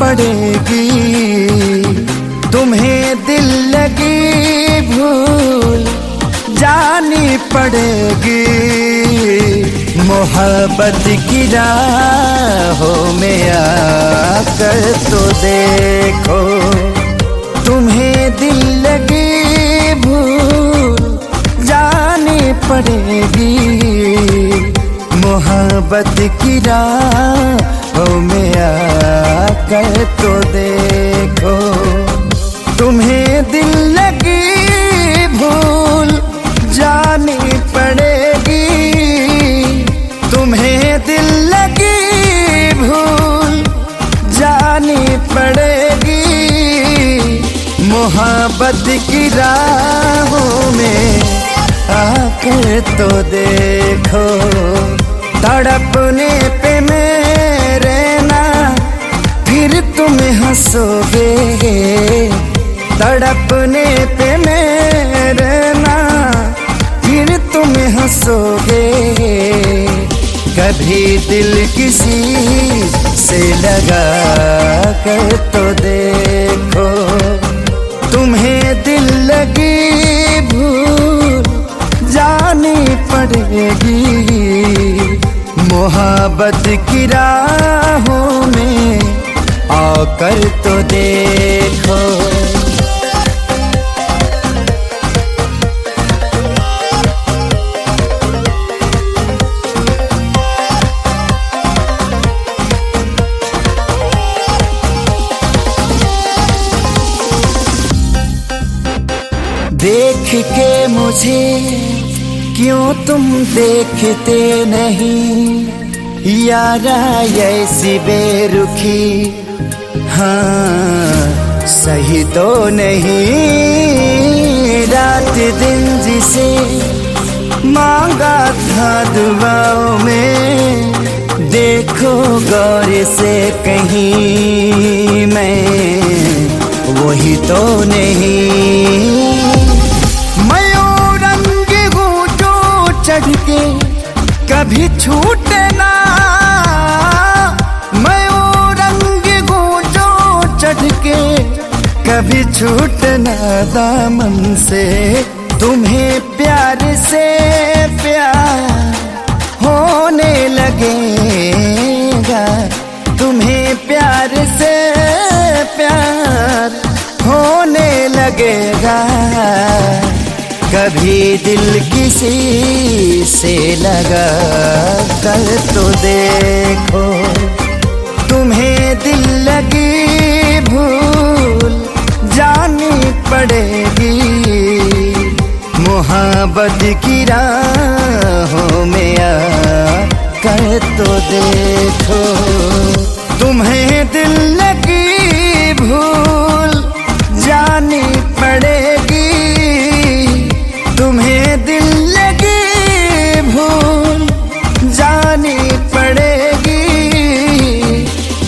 पड़ेगी, तुम्हें दिल लगी भूल जानी पड़ेगी। मोहब्बत की राहों में आकर तो देखो, तुम्हें दिल लगी भूल जानी पड़ेगी। मोहब्बत की राहों में आकर तो देखो, तुम्हें दिल लगी भूल जानी पड़ेगी। तुम्हें दिल लगी भूल जानी पड़ेगी। मोहब्बत की राहों में आकर तो देखो, तड़पने पे मेरे ना फिर तुम हंसोगे। तड़पने पे मेरे ना फिर तुम हंसोगे। कभी दिल किसी से लगा कर तो देखो, तुम्हें दिल लगी भूल जानी पड़ेगी। मोहब्बत की राहों में आकर तो देखो। देख के मुझे क्यों तुम देखते नहीं, यारा ऐसी बेरुखी हाँ सही तो नहीं। रात दिन जिसे मांगा था दुआओं में, देखो गौर से कहीं मैं वही तो नहीं। चढ़ के कभी छूटे ना, मैं वो रंग गूंजो चढ़ के कभी छूटे ना दामन से। तुम्हें प्यार से प्यार होने लगेगा, तुम्हें प्यार से प्यार होने लगेगा। कभी दिल किसी से लगा कर तो देखो, तुम्हें दिल लगी भूल जानी पड़ेगी। मोहब्बत की राहों में आकर तो देखो, तुम्हें दिल लगी भूल जानी पड़ेगी। तुम्हें दिल लगी भूल जानी पड़ेगी।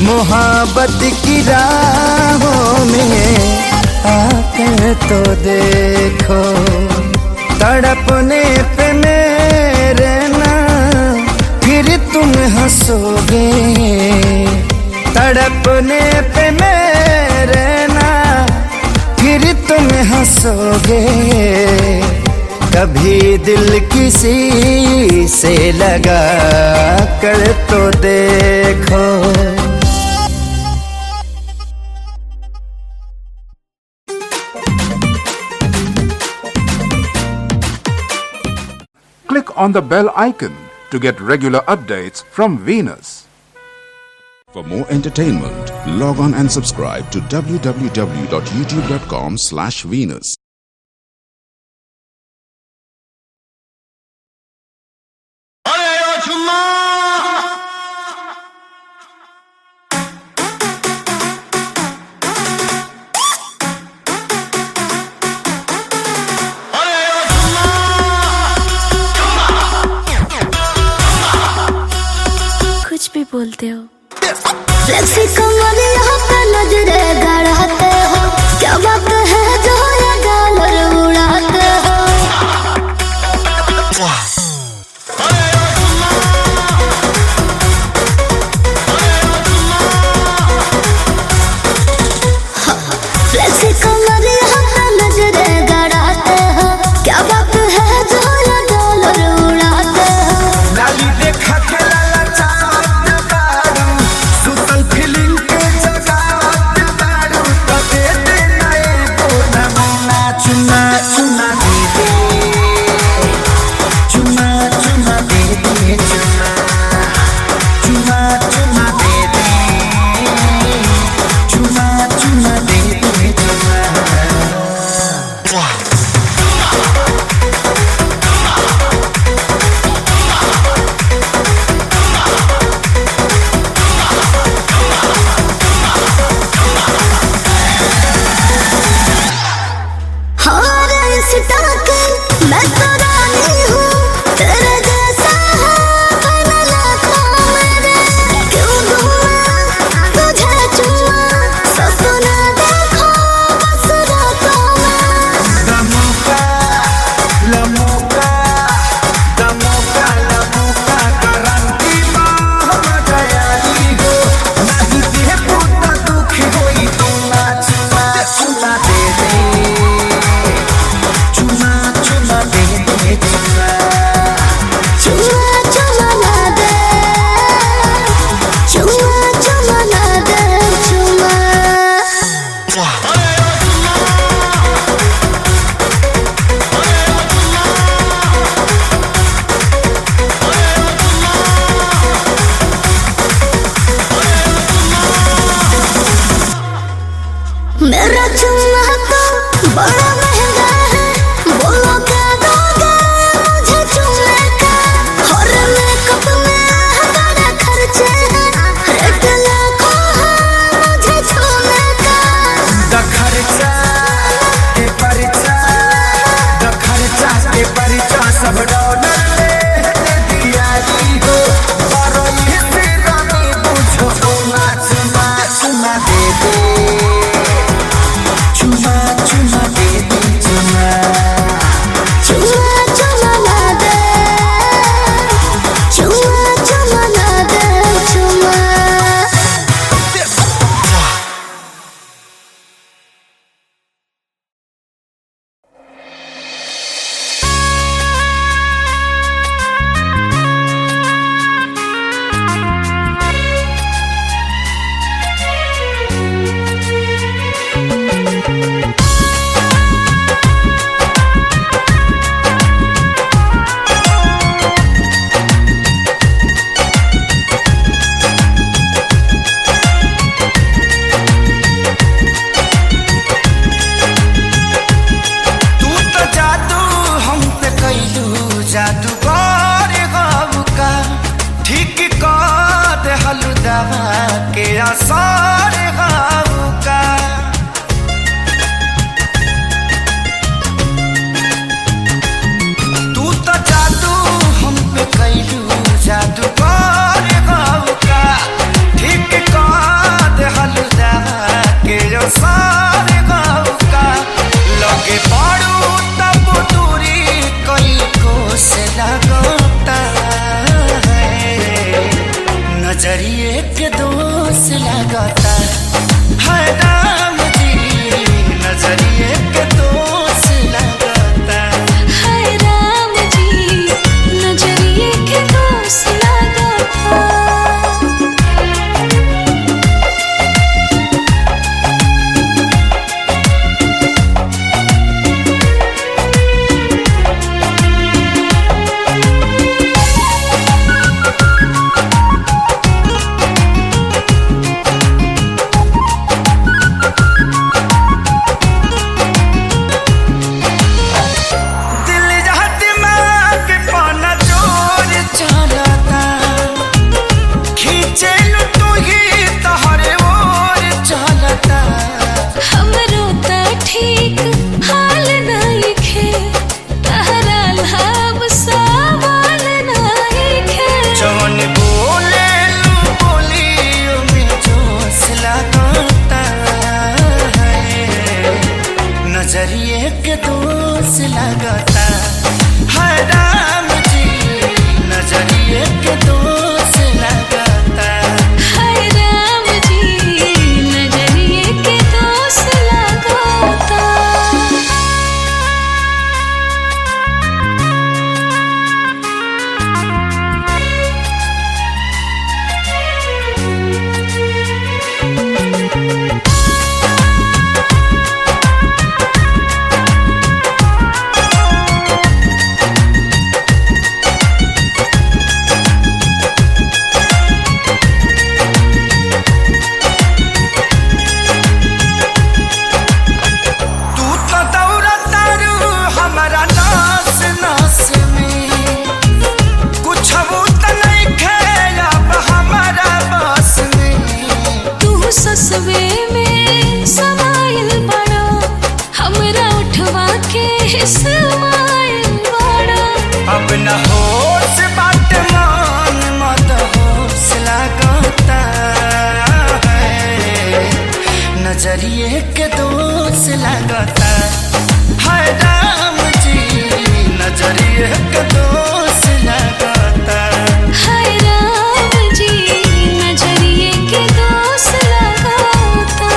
मोहब्बत की राहों में आकर तो देखो, तड़पने पे मेरे ना फिर तुम हंसोगे। तड़पने पे मेरे ना फिर तुम हंसोगे। कभी दिल किसी से लगा कर तो देखो। Click on the bell icon to get regular updates from Venus. For more entertainment, log on and subscribe to www.youtube.com/Venus. कुछ भी बोलते हो। फ्लेक्सी कमर यहाँ पे नजरे गड़ाते हो, क्या बात है जो ये गालर उड़ाते हो। नजरिए के दोष लगता है राम जी, नजरिए के दोष लगता हाय राम जी नजरिए के दोष लगाता। ससवे में समाइल बड़ा हमरा उठवा के समाइल बड़ा। अब न होश बात मान मत होश लगता है, नजरिए के दोष लगता है राम जी, नजरिए के दोष लगता हाय राम जी नजरिए के दोष लगाता।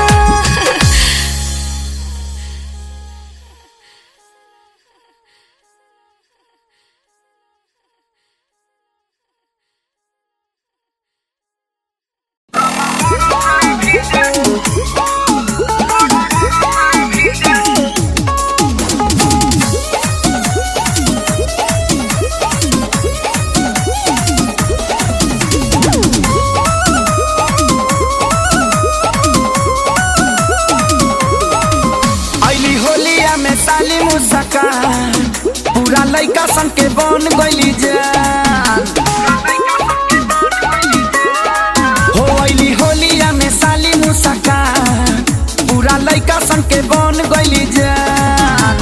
साली मुसका पूरा लइका सन के बन गइली जान हो अइली होलिया में साली मुसका पूरा लइका सन के बन गइली जान।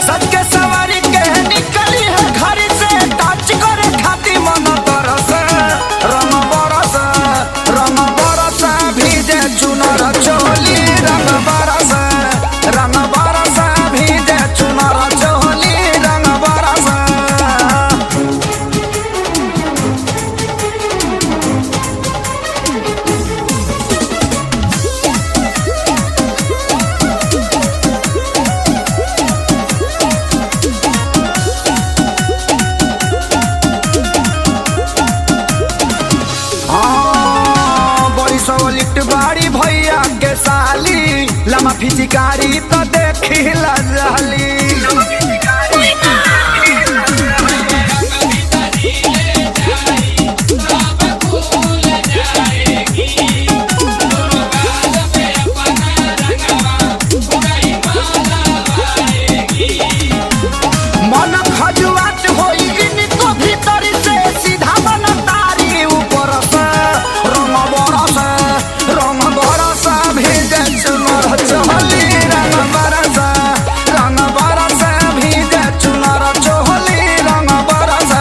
सच के सवारी के निकली है घर से टच करे खाती मन तरस रंग बरस भीजे चुनर चोली रंग बरस भीजे चुनर चोली रंग बरस। लिफ्ट बाड़ी भैया के साली लमा फिजिकारी तो देखी लजाली। मन खजुआत होई इनको भीतर से सीधा मन तारी ऊपर से रंग बरस भीजे चुनर चोली रंग बरस भीजे चुनर चोली रंग बरस।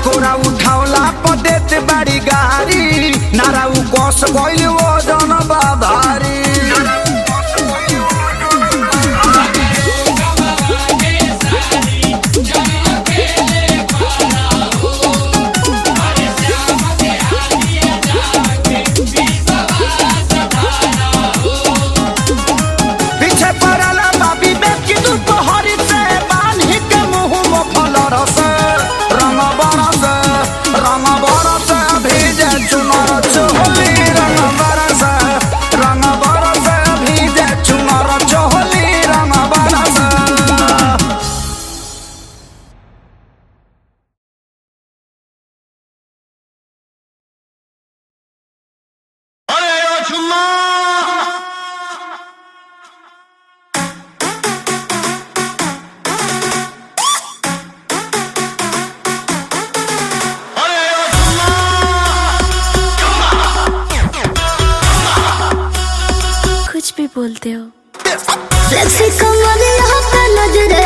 कोरा उठावला पदेत बाड़ी गाड़ी नारा उ कोस गइल वो जन बाभारी। पीछे पड़ला बाबी में की दोपहरी से बांधी के मुंह में फल रस रंग बरस भीजे चुनर चोली रंग बरस भीजे चुनर चोली रंग बरस। कुछ भी बोलते हो। फ्लेक्सी कमर यहाँ पे नजरे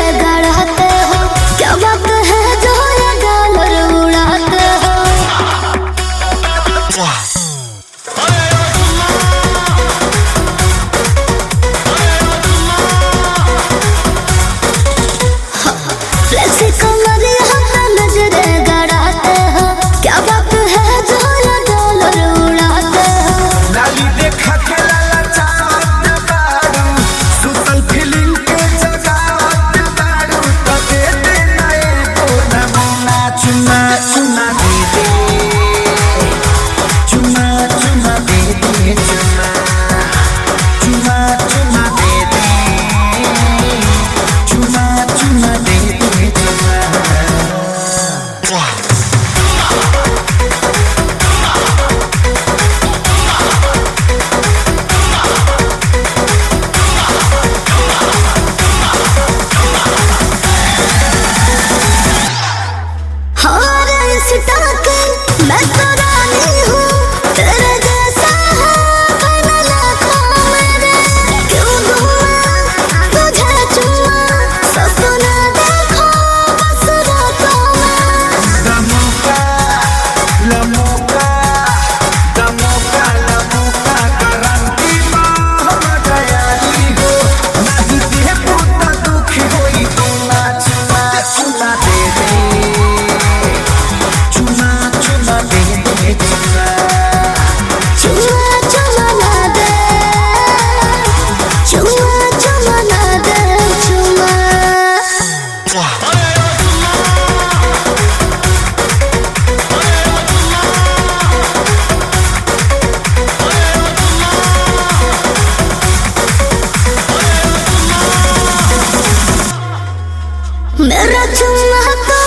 मेरा चुम्मा तो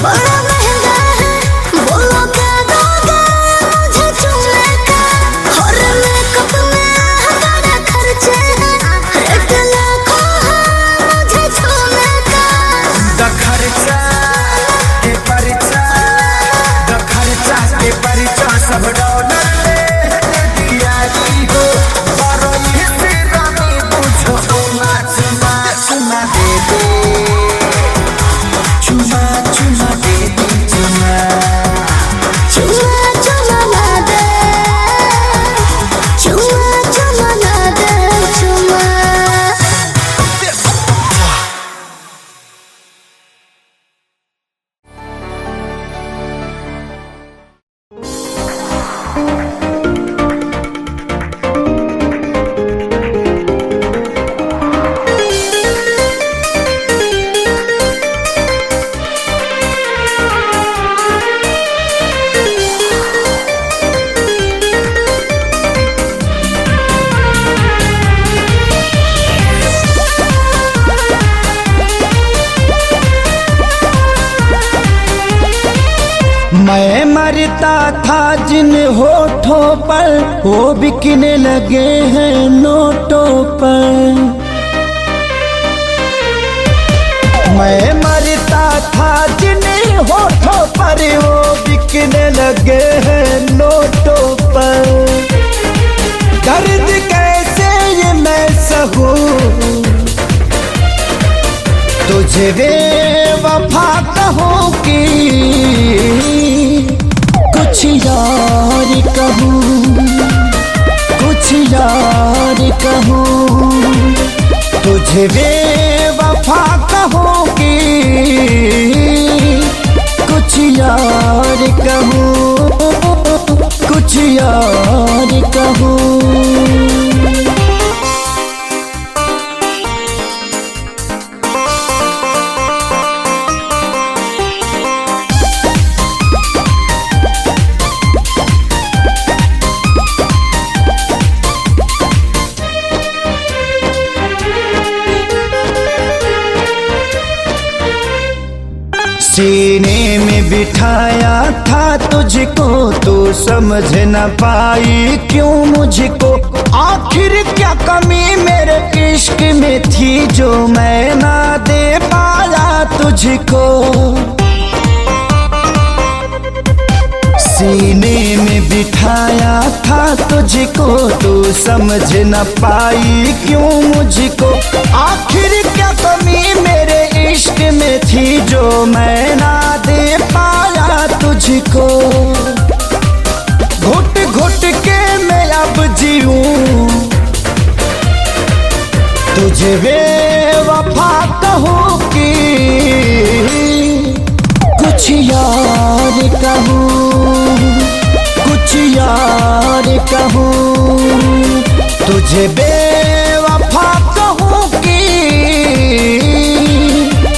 बड़ा महंगा है, बोलो क्या दोगे मुझे चुम्मे का। और मेकअप में बड़ा खर्चे हैं, रेट लाखों है मुझे चुम्मे का। द खर्चा के परिचा सब डॉलर ले दिया हो। बारो ये से रानी पूछो चुमा चुमा चुमा दे दे, चुमा चुमा दे दे, चुमा चुम्मा चुम्मा ना दे, चुम्मा चुम्मा ना दे, चुम्मा। मैं मरता था जिन होठों पर, वो बिकने लगे हैं नोटों पर। मैं मरता था जिन होठों पर, वो बिकने लगे हैं नोटों पर। दर्द कैसे ये मैं सहूं, तुझे बेवफा कहूं कि कुछ यार कहूं, कुछ यार कहूं। तुझे बेवफा कहूं कि कुछ यार कहूं, कुछ यार कहूं। सीने में बिठाया था तुझको, तू समझ न पाई क्यों मुझको। आखिर क्या कमी मेरे इश्क में थी जो मैं ना दे पाया तुझको। सीने में बिठाया था तुझको, तू समझ न पाई क्यों मुझको। आखिर क्या कमी मेरे इश्क में थी जो मैं ना दे पाया तुझको। घुट घुट के मैं अब जीऊं, तुझे बेवफा कहूं कि कुछ यार कहूं, कुछ यार कहूं। तुझे बेवफा कहूं कि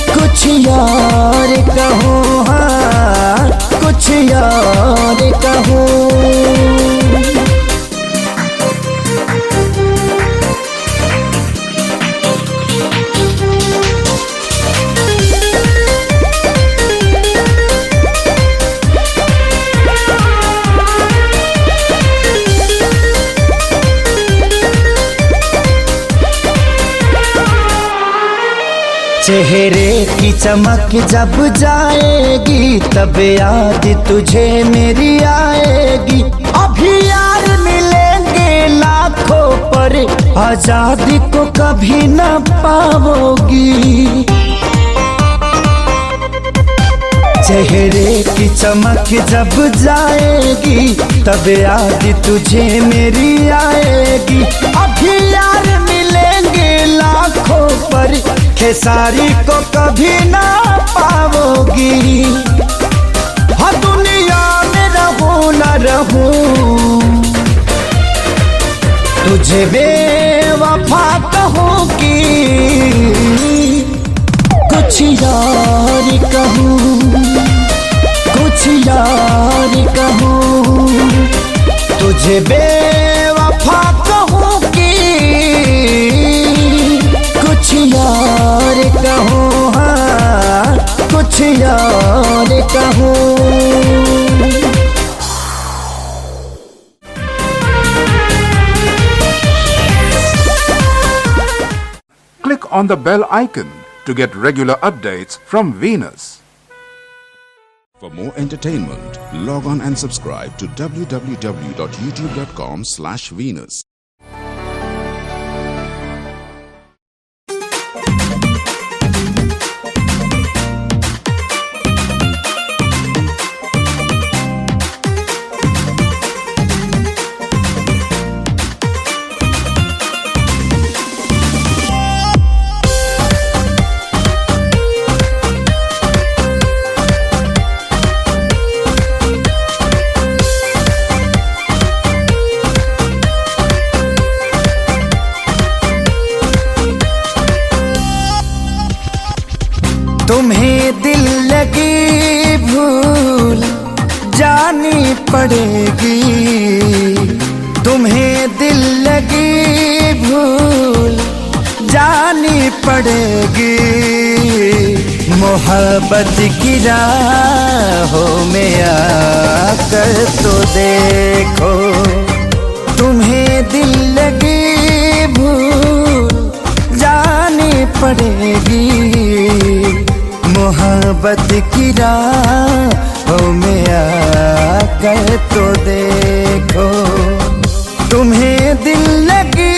कुछ यार कहूं, हाँ कुछ यार कहूं। चेहरे की चमक जब जाएगी, तब याद तुझे मेरी आएगी। अभी यार मिलेंगे लाखों पर, आजादी को कभी न पाओगी। चेहरे की चमक जब जाएगी, तब याद तुझे मेरी आएगी। अभी यार मिलेंगे लाखों पर, खेसारी को कभी ना पाओगी। हाँ दुनिया में रहूं न रहूं, तुझे बेवफा कहूं कि कुछ यार कहूं, कुछ यार कहूं। तुझे बेवफा कहूं कि कुछ यार कहूं, हाँ कुछ और कहूँ। Click on the bell icon to get regular updates from Venus. For more entertainment, log on and subscribe to www.youtube.com/Venus. तुम्हें दिल लगी भूल जानी पड़ेगी, तुम्हें दिल लगी भूल जानी पड़ेगी। मोहब्बत की राहों में आकर तो देखो, तुम्हें दिल लगी भूल जानी पड़ेगी। मोहब्बत की राहों में आकर तो देखो, तुम्हें दिल लगी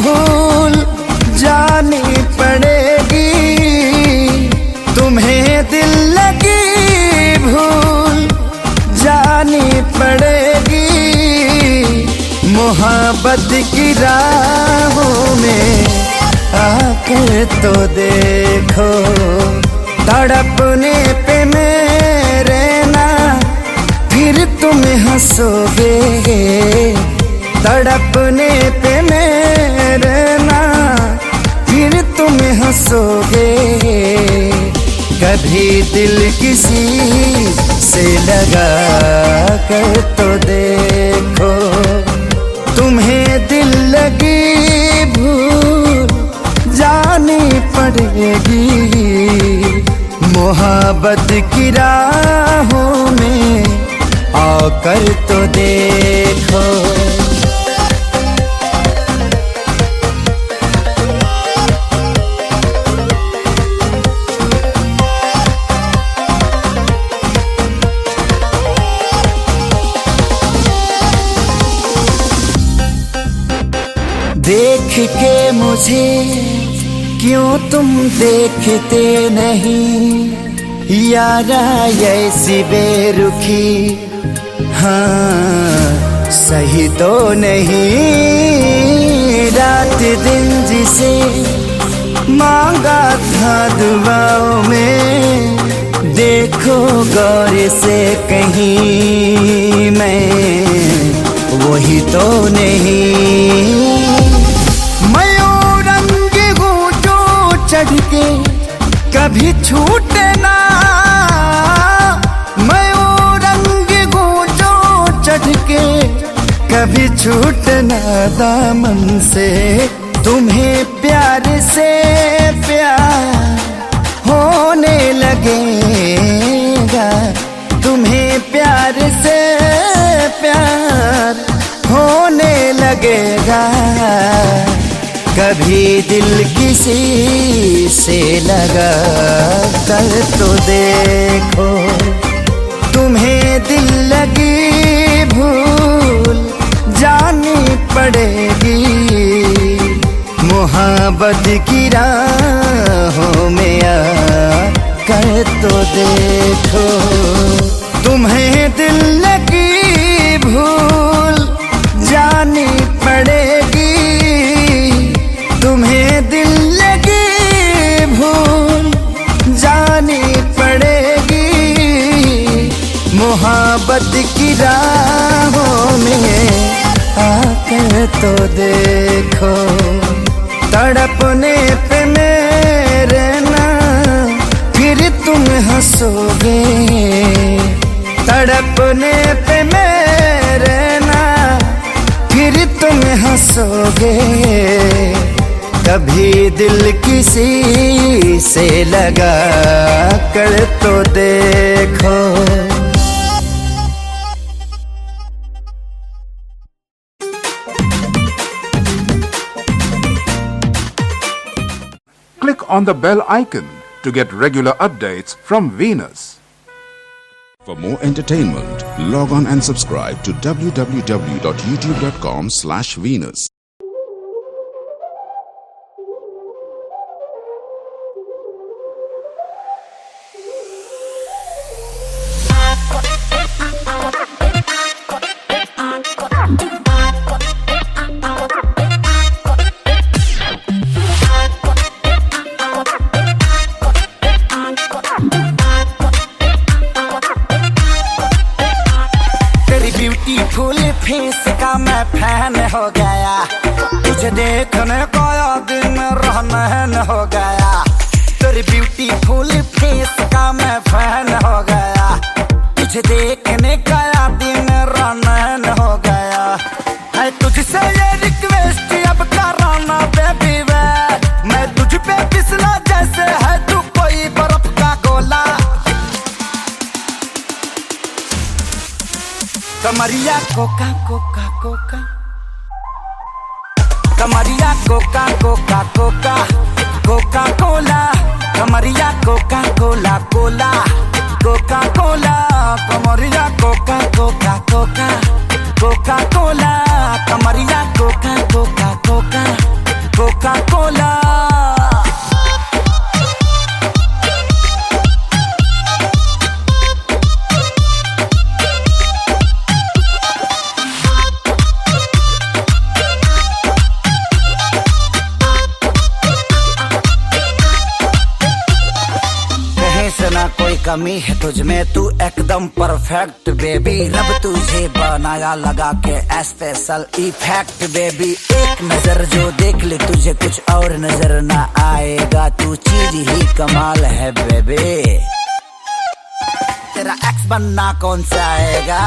भूल जानी पड़ेगी, तुम्हें दिल लगी भूल जानी पड़ेगी। मोहब्बत की राहों में आकर तो देखो, तड़पने पे मेरे ना फिर तुम हंसोगे, तड़पने पे मेरे ना फिर तुम हंसोगे। कभी दिल किसी से लगा कर तो देखो, तुम्हें दिल लगी भूल जानी पड़ेगी। मोहब्बत की राहों में आकर तो देखो। देख के मुझे क्यों तुम देखते नहीं, यारा ऐसी बेरुखी हाँ सही तो नहीं। रात दिन जिसे मांगा था दुआओं में, देखो गौर से कहीं मैं वही तो नहीं। चढ़ के कभी छूटे ना, मैं वो रंग गूंजो चढ़ के कभी छूटे ना दामन से। तुम्हें प्यार से प्यार होने लगेगा, तुम्हें प्यार से प्यार होने लगेगा। कभी दिल किसी से लगा कर तो देखो, तुम्हें दिल लगी भूल जानी पड़ेगी। मोहब्बत की राहों में आकर तो देखो, तुम्हें दिल लगी भूल जानी पड़ेगी। तुम्हें दिल लगी भूल जानी पड़ेगी। मोहब्बत की राहों में आकर तो देखो, तड़पने पे मेरे ना फिर तुम हंसोगे, तड़पने पे मेरे ना फिर तुम हंसोगे। कभी दिल किसी से लगा कर तो देखो। Click on the bell icon to get regular updates from Venus. For more entertainment, log on and subscribe to www.youtube.com/Venus. Beautiful face का मैं फैन हो गया, तुझे देखने का दिन रहन हो गया। तेरी ब्यूटीफुल फेस का मैं फैन हो गया, तुझे देखने का दिन रहन हो गया। है तुझसे ये रिक्वेस्ट अब कराना बेबी वे, मैं तुझ पे फिसला जैसे है तू कोई बर्फ का गोला। कमरिया कोका कोका कोका, कमरिया कोका कोका कोका कोका कोला, कमरिया कोका कोला कोला कोका कोला, कमरिया कोका कोका कोका कोका कोला, कमरिया कोका कोका कोका कोका कोला। ना कोई कमी है तुझ में, तू एकदम परफेक्ट बेबी। रब तुझे बनाया लगा के स्पेशल इफेक्ट बेबी। एक नजर जो देख ले तुझे कुछ और नजर ना आएगा, तू चीज ही कमाल है बेबी। तेरा एक्स बनना कौन सा आएगा,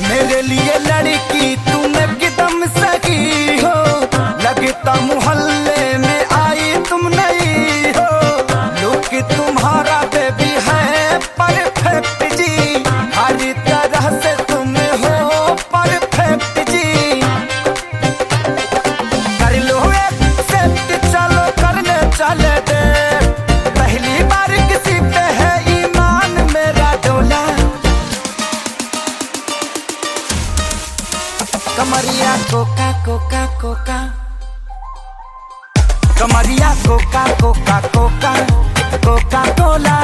मेरे लिए लड़की तुम एकदम सही हो। लगता मोहल्ले में आई तुम नहीं हो, लुक तुम्हारा बेबी है परफेक्ट जी। हर तरह से तुम हो परफेक्ट जी। कर लो एक्सेप्ट, चलो करने चले दे। पहली बार किसी पे है ईमान मेरा डोला। कमरिया कोका कोका कोका, कमरिया कोका कोका कोका कोका कोला,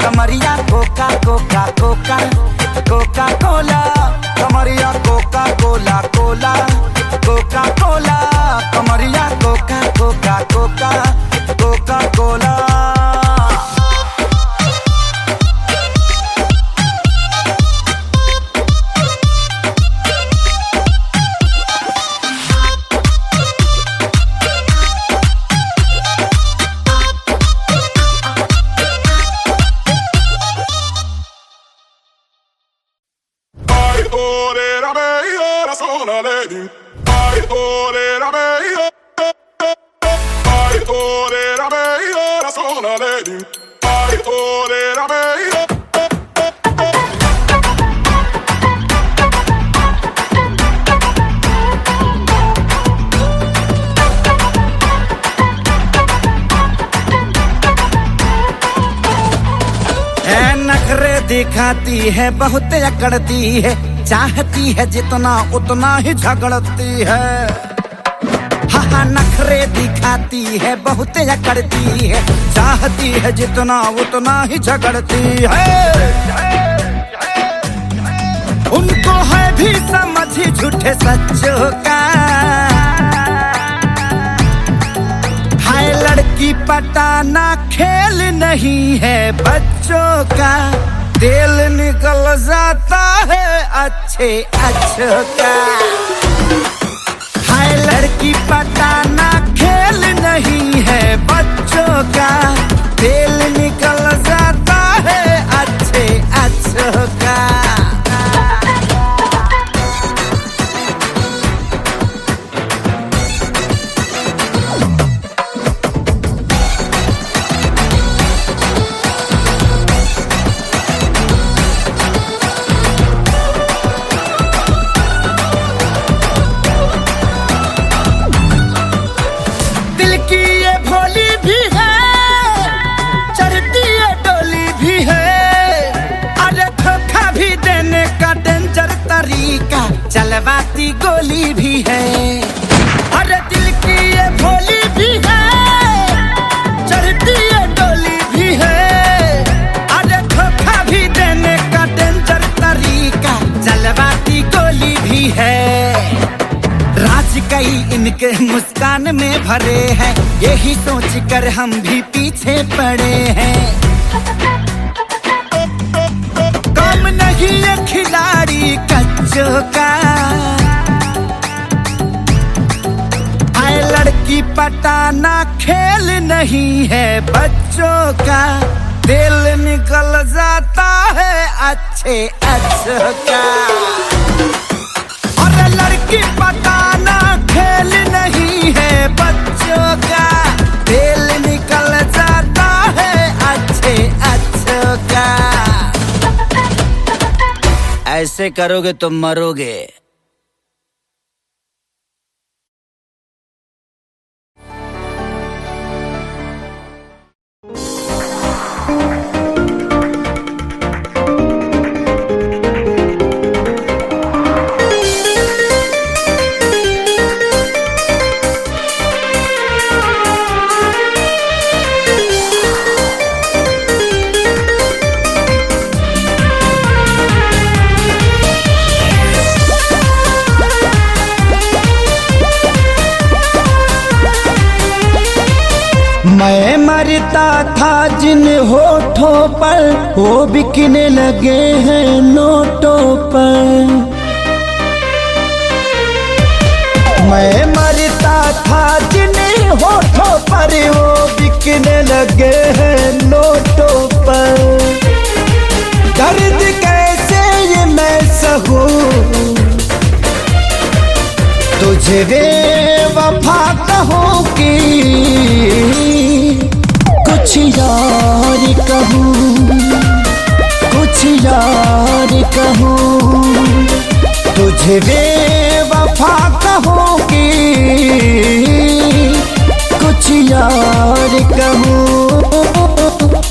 कमरिया कोका कोका कोका कोका कोला, कमरिया कोका कोला कोला कोका कोला, कमरिया कोका कोका कोका कोका कोला। दिखाती है बहुत अकड़ती है, चाहती है जितना उतना ही झगड़ती है। हाँ नखरे दिखाती है बहुत अकड़ती है, चाहती है जितना उतना ही झगड़ती है। उनको है भी समझ झूठे सच्चों का, हाय लड़की पटाना खेल नहीं है बच्चों का। दिल निकल जाता है अच्छे अच्छों का, हाय लड़की पटाना खेल नहीं है बच्चों का। दिल निकल जाता है अच्छे अच्छों का। चलवाती गोली भी है, अरे दिल की ये भोली भी है, चढ़ती ये डोली भी है, अरे धोखा भी देने का डेंजर तरीका चलवाती गोली भी है। राज कई इनके मुस्कान में भरे हैं, यही सोच कर हम भी पीछे पड़े हैं। काम नहीं ये खिलाड़ी कच्चों का, आए लड़की पटाना खेल नहीं है बच्चों का, दिल निकल जाता है अच्छे अच्छों का। और लड़की पटाना खेल नहीं है बच्चों का, दिल निकल जाता है अच्छे अच्छों का। ऐसे करोगे तो मरोगे। मैं मरता था जिन होठों पर, वो बिकने लगे हैं नोटों पर। मैं मरता था जिन होठों पर, वो बिकने लगे हैं नोटों पर। दर्द कैसे ये मैं सहूं, तुझे बेवफा कहूं कि कुछ यार कहूं, कुछ यार कहूं, तुझे बेवफा कहूं कि कुछ यार कहूं,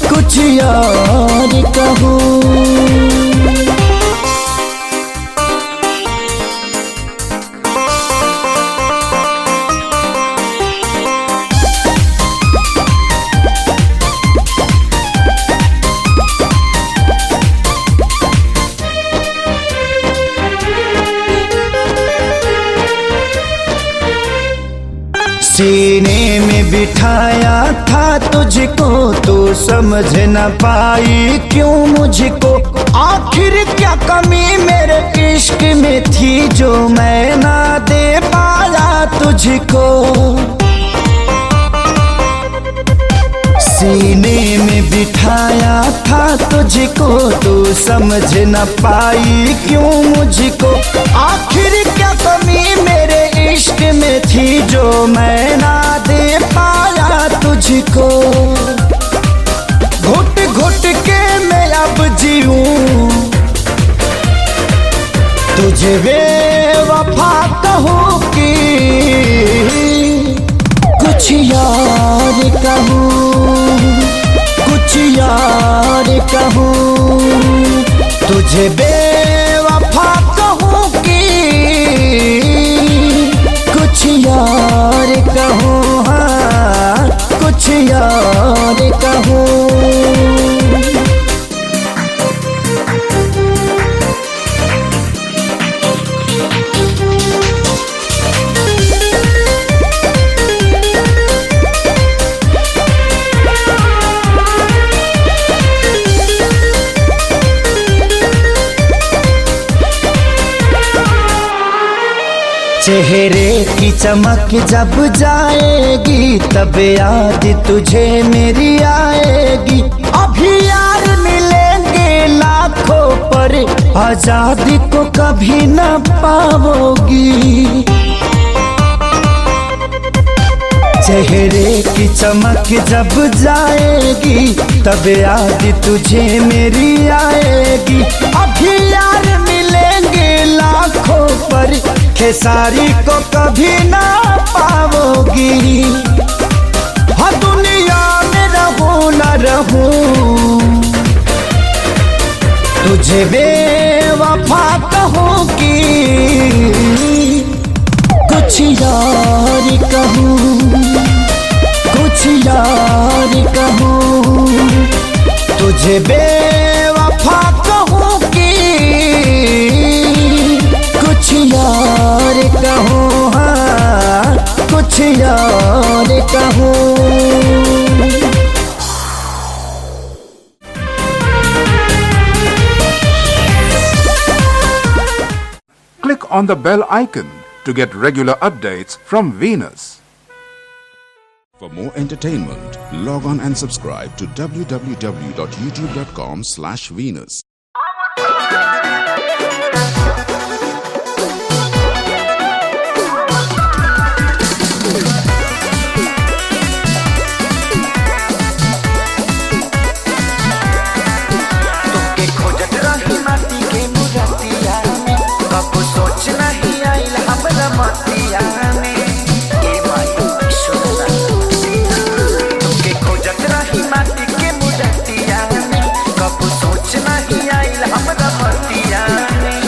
कुछ यार कहूं। सीने में बिठाया था तुझको, तू समझ न पाई क्यों मुझको। आखिर क्या कमी मेरे इश्क में थी जो मैं ना दे पाया तुझको। सीने में बिठाया था तुझको, तू समझ न पाई क्यों मुझको। आखिर क्या कमी मेरे इश्क में थी जो मैं ना दे पाया तुझको। घुट घुट के मैं अब जीऊं, तुझे बेवफा कहूं कि कुछ यार कहूं, कुछ यार कहूं, तुझे बेवफा कहूं कि कुछ यार कहूं, हाँ कुछ यार कहूं। चेहरे की चमक जब जाएगी, तब याद तुझे मेरी आएगी। अभी यार मिलेंगे लाखों पर, आजादी को कभी न पाओगी। चेहरे की चमक जब जाएगी, तब याद तुझे मेरी आएगी। अभी यार मिलेंगे लाखों पर, खेसारी को कभी ना पाओगी। हाँ दुनिया में रहूं न रहूं, तुझे बेवफा बेवफा कहूँ कि कुछ यार कहूँ, कुछ यार कहूँ, तुझे बेवफा कहूँ कि कुछ यार कहूँ, हाँ कुछ यार कहूँ। Click on the bell icon to get regular updates from Venus. For more entertainment, log on and subscribe to www.youtube.com/Venus. तुमके खोजत रही माटी के मुरतिया में, कब सोच नहीं आइल हमरा मतिया में। ए माई सुनला, तुमके खोजत रही माटी के मुरतिया में, कब सोच नहीं आइल हमरा मतिया में।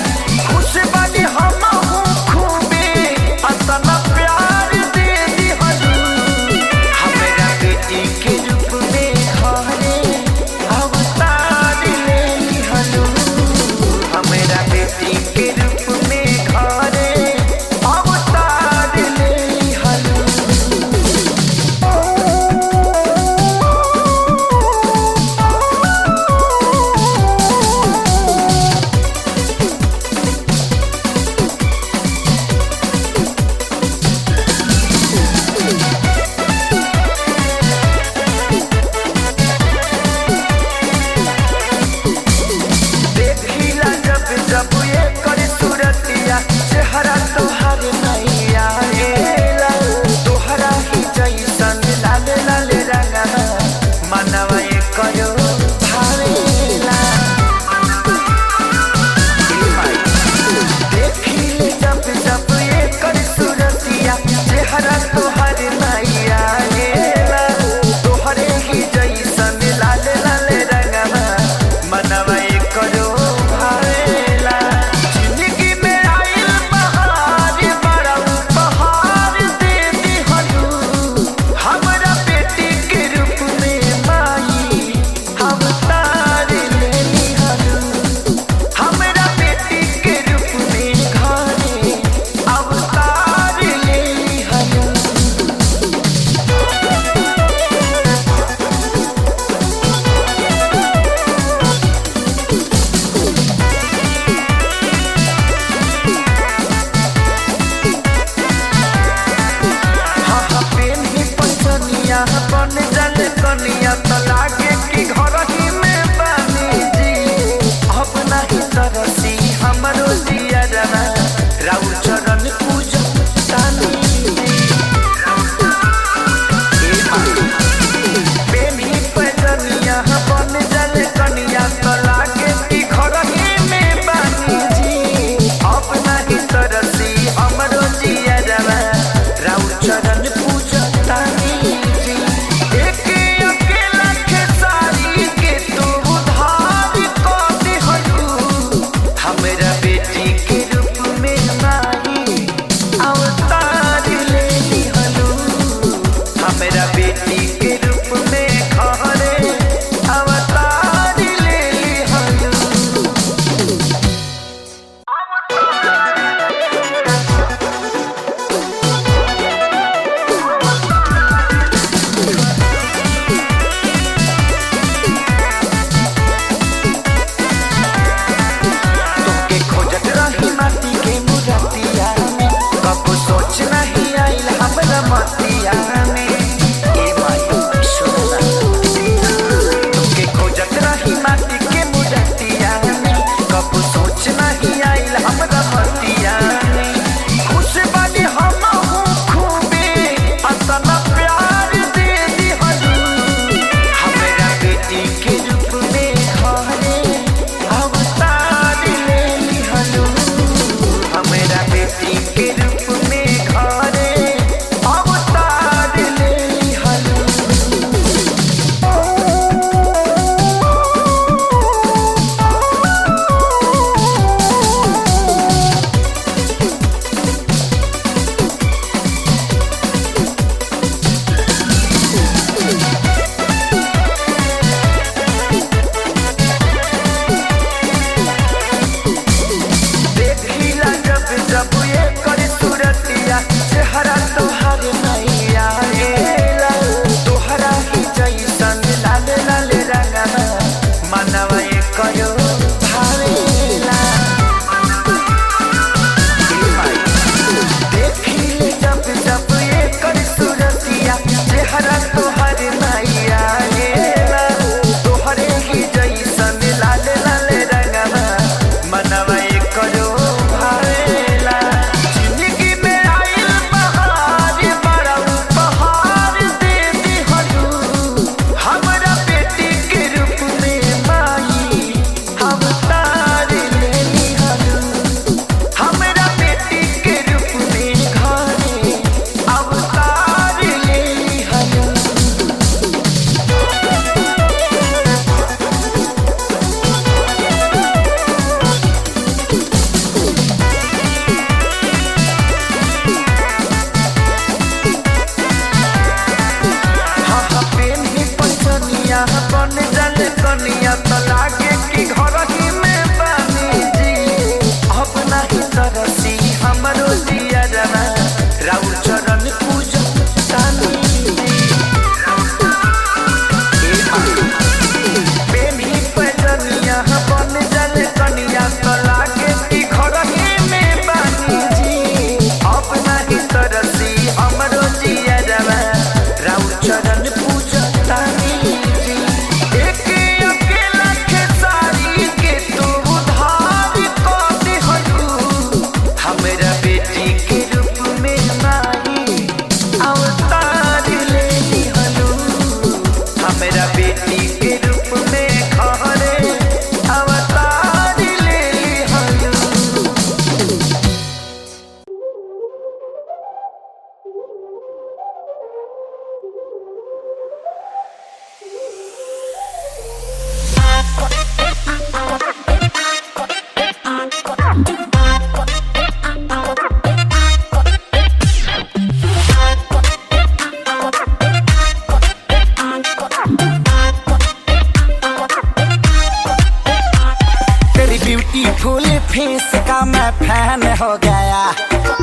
फेस का मैं फैन हो गया,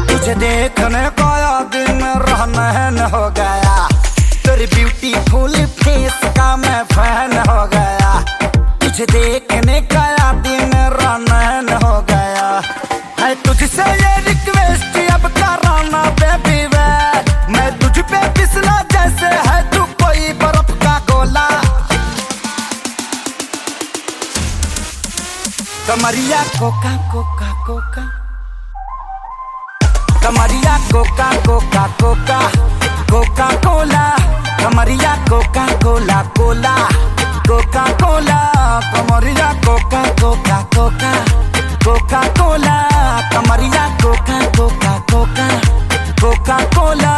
तुझे देखने का दिन रहन हो गया। तेरी ब्यूटीफुल फेस का मैं फैन हो गया, तुझे देखने का दिन रहन हो गया। है तुझसे ये रिक्वेस्ट अब कराना बेबी वे, मैं तुझ पे फिसला जैसे है तू कोई बर्फ का गोला। कमरिया कोका कोका कोका, कमरिया कोका कोका कोका कोका कोला, कमरिया कोका कोला कोला कोका कोला, कमरिया कोका कोका कोका कोका कोला, कमरिया कोका कोका कोका कोका कोला।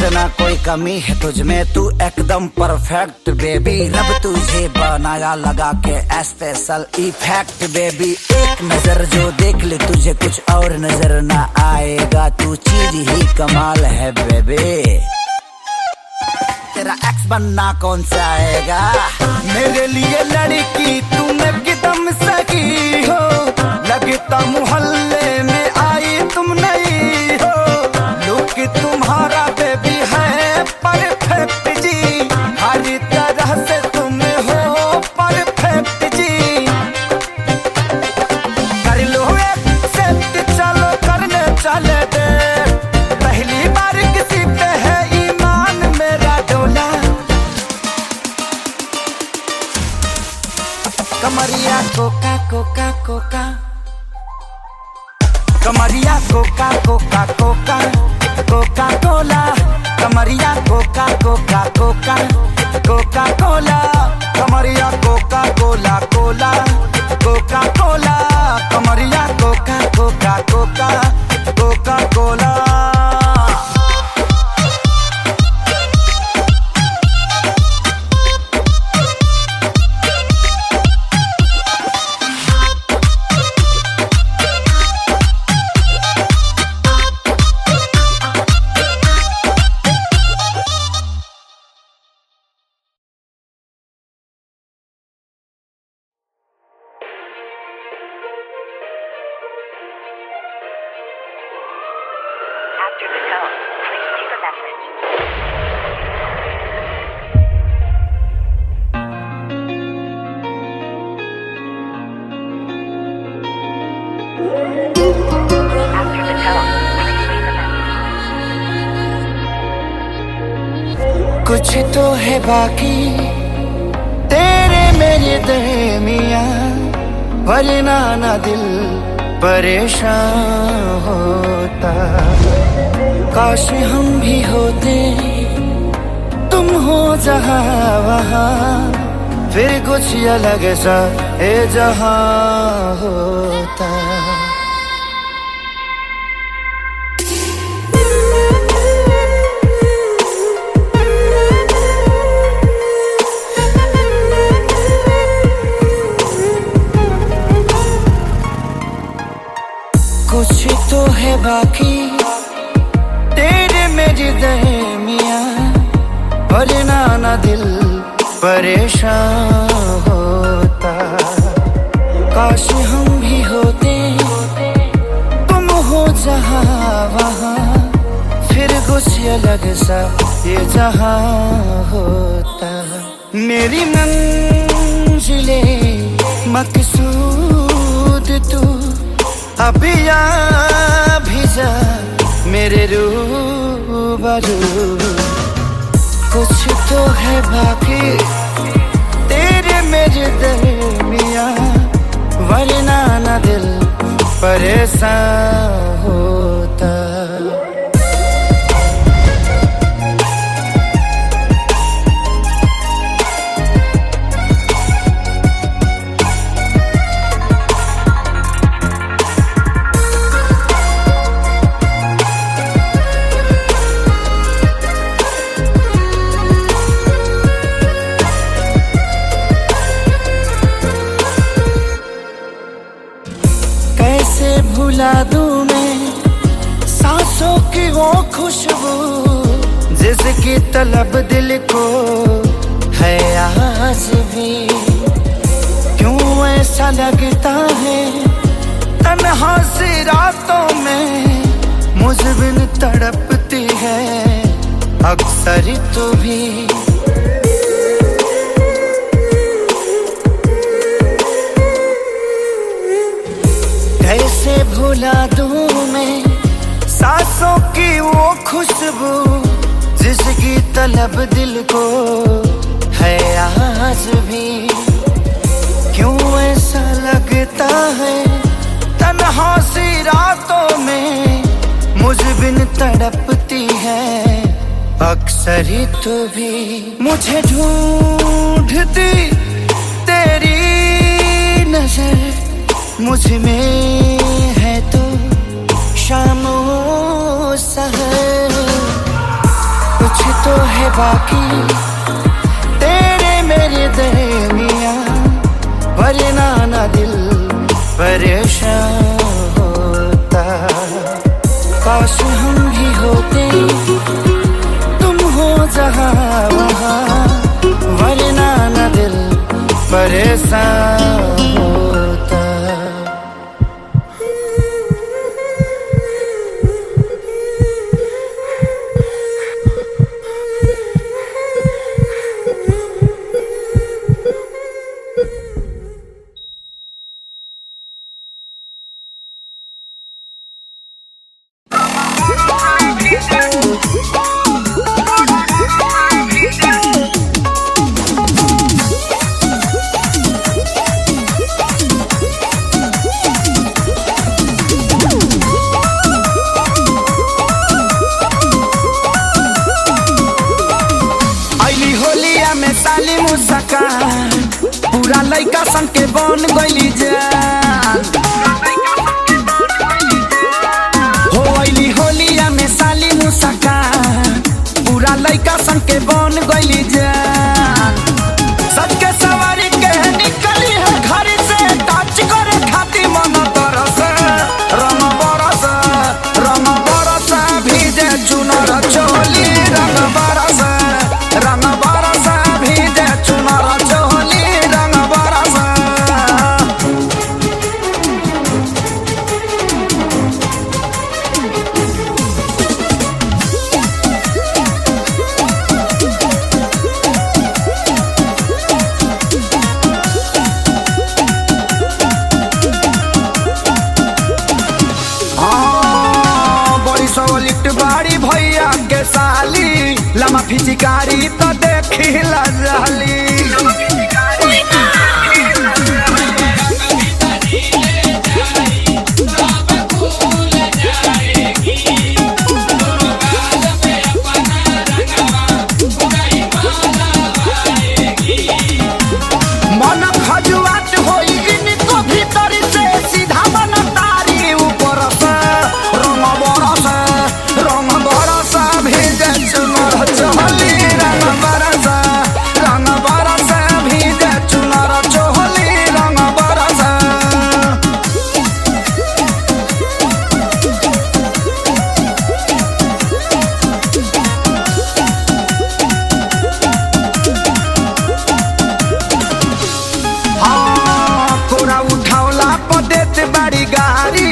ना कोई कमी है तुझ में, तू एकदम परफेक्ट बेबी। रब तुझे बनाया लगा के स्पेशल इफेक्ट बेबी। एक नजर जो देख ले तुझे कुछ और नजर ना आएगा, तू चीज ही कमाल है बेबी। तेरा एक्स बनना कौन सा आएगा, मेरे लिए लड़की तुम एकदम सही हो। लगता मोहल्ले में आई तुम नहीं हो, लुक तुम्हारा बेबी है परफेक्ट जी। हर तरह से तुम हो परफेक्ट जी। कर लो एक्सेप्ट, चलो करने चले दे। पहली बार किसी पे है ईमान मेरा डोला। कमरिया कोका कोका कोका, कमरिया कोका कोका कोका कोका कोला, कमरिया कोका कोका कोका कोका कोला, कमरिया कोका कोला कोला कोका कोला, कमरिया Coca Coca Coca Coca cola. After the tone, please leave a message. After the tone, please leave a message. कुछ तो है बाकी तेरे मेरे दरमियां, वरना ना दिल परेशान होता। काश हम भी होते, तुम हो जहां वहां, फिर कुछ अलग सा ए जहां होता। कुछ तो है बाकी तेरे मेरे दरमियां, वरना ना दिल परेशान होता। काश हम भी होते, तुम हो जहां वहां, फिर कुछ अलग सा ये जहां होता। मेरी मंजिले मकसूद तू, अभी आ भी जा मेरे रूबरू। कुछ तो है बाकी तेरे मेरे दरमियां, वरना ना दिल परेशान होता। भुला दूं मैं सांसों की वो खुशबू जिसकी तलब दिल को है आज भी। क्यों ऐसा लगता है तन्हा सी रातों में मुझ बिन तड़पती है अक्सर तू भी। कैसे भुला दूं मैं सांसों की वो खुशबू जिसकी तलब दिल को है आज भी। क्यों ऐसा लगता है तन्हा सी रातों में मुझ बिन तड़पती है अक्सर तू भी। मुझे ढूंढती तेरी नजर मुझ में है तो शाम ओ सहर। कुछ तो है बाकी तेरे मेरे दरमियां वरना ना दिल परेशान होता। काश हम भी होते तुम हो जहाँ वहाँ वरना ना दिल परेशान होता। पूरा लइका सन के बन गइली जान। हो अइली होलिया में साली मुस्कान पूरा लइका सन के बन गइली जान। सच के सवारी के निकली है घर से टच करे खाती मन तरस रंग बरस भीजे चुनर चोली रंग बरस भीजे चुनर चोली रंग बरस। बाड़ी भैया के साली लमा फिचिकारी तो देखी लजाली। मन खजुआत होई इनको भीतर से सीधा मन तारी ऊपर से रंग बरस भीजे चुनर चोली रंग बरस भीजे चुनर चोली रंग बरस। कोरा उठावला पदेत बाड़ी गाड़ी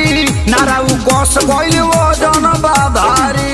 नारा उ कोस गइल वो जन बाधारी।